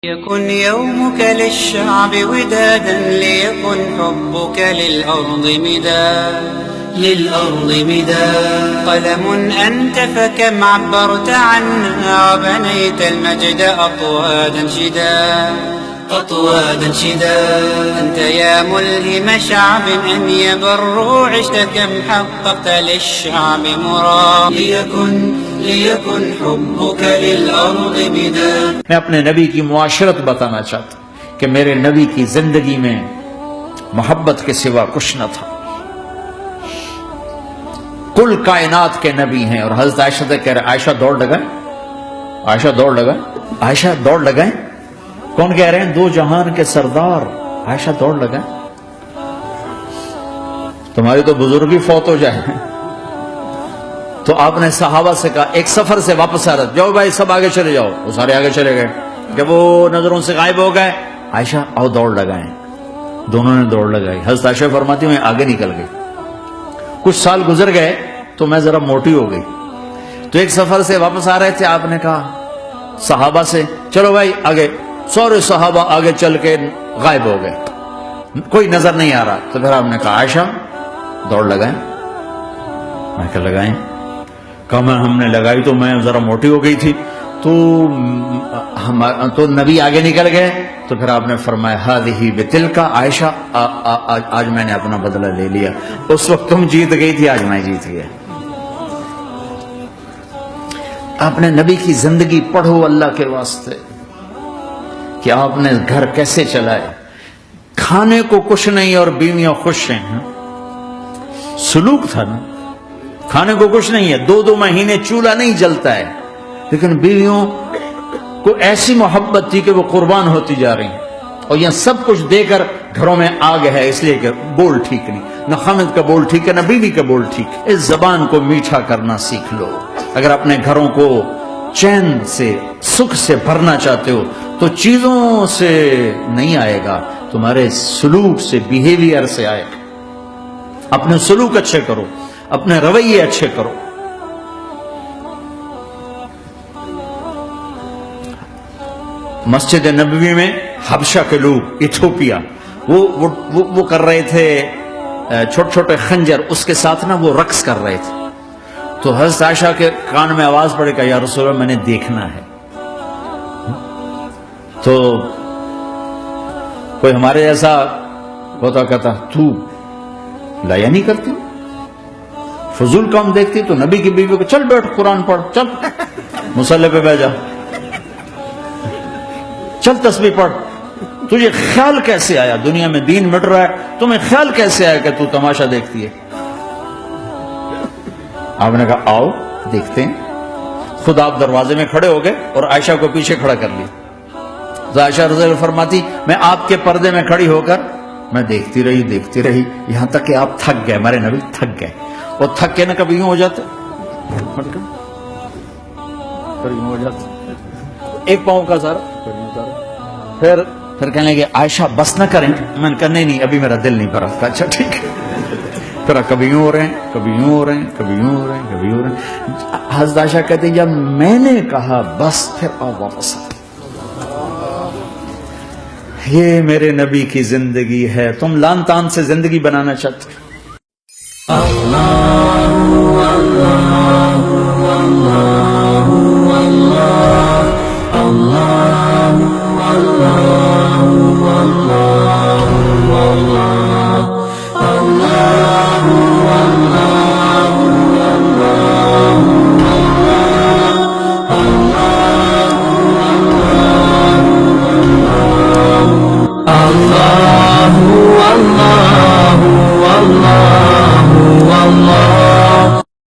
يكن يومك للشعب ودادا ليكن حبك للأرض مداد قلم أنت فكم عبرت عنا وبنيت المجد أطوادا شداد أنت يا ملهم شعب أن يبروا عشت كم حققت للشعب مراد ليكن حبك للأرض مداد. میں اپنے نبی کی معاشرت بتانا چاہتا ہوں کہ میرے نبی کی زندگی میں محبت کے سوا کچھ نہ تھا. کل کائنات کے نبی ہیں. اور حضرت عائشہ سے کہہ رہے عائشہ دوڑ لگائیں. کون کہہ رہے ہیں؟ دو جہان کے سردار عائشہ دوڑ لگائیں. تمہاری تو بزرگی فوت ہو جائے. تو آپ نے صحابہ سے کہا ایک سفر سے واپس آ رہا جاؤ بھائی سب آگے چلے جاؤ. وہ سارے آگے چلے گئے. جب وہ نظروں سے غائب ہو گئے عائشہ آؤ دوڑ لگائیں. دونوں نے دوڑ لگائی. حضرت عائشہ فرماتی ہوں میں آگے نکل گئی. کچھ سال گزر گئے تو میں ذرا موٹی ہو گئی. تو ایک سفر سے واپس آ رہے تھے. آپ نے کہا صحابہ سے چلو بھائی آگے. سارے صحابہ آگے چل کے غائب ہو گئے. کوئی نظر نہیں آ رہا. تو پھر آپ نے کہا عائشہ دوڑ لگائیں. میں کہا لگائیں. کہا ہم نے لگائی تو میں ذرا موٹی ہو گئی تھی تو نبی آگے نکل گئے. تو پھر آپ نے فرمایا ہذہ بتلک عائشہ آج میں نے اپنا بدلہ لے لیا. اس وقت تم جیت گئی تھی آج میں جیت گیا. آپ نے نبی کی زندگی پڑھو اللہ کے واسطے کہ آپ نے گھر کیسے چلائے. کھانے کو کچھ نہیں اور بیویاں خوش ہیں. سلوک تھا نا. کھانے کو کچھ نہیں ہے. 2 مہینے چولہا نہیں جلتا ہے. لیکن بیویوں کو ایسی محبت تھی کہ وہ قربان ہوتی جا رہی ہیں. اور یہ سب کچھ دے کر گھروں میں آ گیا ہے اس لیے کہ بول ٹھیک نہیں. نہ خامد کا بول ٹھیک ہے نہ بیوی کا بول ٹھیک. اس زبان کو میٹھا کرنا سیکھ لو. اگر اپنے گھروں کو چین سے سکھ سے بھرنا چاہتے ہو تو چیزوں سے نہیں آئے گا. تمہارے سلوک سے بیہیویئر سے آئے گا. اپنے سلوک اچھے کرو. اپنے رویے اچھے کرو. مسجد نبوی میں حبشہ کے لوگ ایتھوپیا وہ کر رہے تھے چھوٹے چھوٹے خنجر. اس کے ساتھ نا وہ رقص کر رہے تھے. تو حضرت عائشہ کے کان میں آواز پڑے کہ یا رسول اللہ میں نے دیکھنا ہے. تو کوئی ہمارے جیسا ہوتا کہتا تو لایا نہیں کرتی فضول کام دیکھتی. تو نبی کی بیوی کو چل بیٹھ قرآن پڑھ. چل مصلی پہ بیٹھ جا. چل تسبیح پڑھ. تجھے خیال کیسے آیا دنیا میں دین مٹ رہا ہے تمہیں خیال کیسے آیا کہ تو تماشا دیکھتی ہے. آپ نے کہا آؤ دیکھتے ہیں. خود آپ دروازے میں کھڑے ہو گئے اور عائشہ کو پیچھے کھڑا کر لی. تو عائشہ رضی اللہ فرماتی میں آپ کے پردے میں کھڑی ہو کر میں دیکھتی رہی یہاں تک کہ آپ تھک گئے. ہمارے نبی تھک گئے. اور تھک کے نا کبھی یوں ہو جاتے ایک پاؤں کا سارا. پھر کہنے لگے عائشہ بس نہ کریں. میں نے کہا نہیں ابھی میرا دل نہیں بھرا. اچھا ٹھیک ہے. پھر کبھی یوں ہو رہے ہیں کبھی یوں ہو رہے ہیں کبھی یوں ہو رہے ہیں کبھی یوں ہو رہے ہیں. حضرت عائشہ کہتے ہیں جب میں نے کہا بس پھر آؤ واپس آ. یہ میرے نبی کی زندگی ہے. تم لان تان سے زندگی بنانا چاہتے ہو. Allah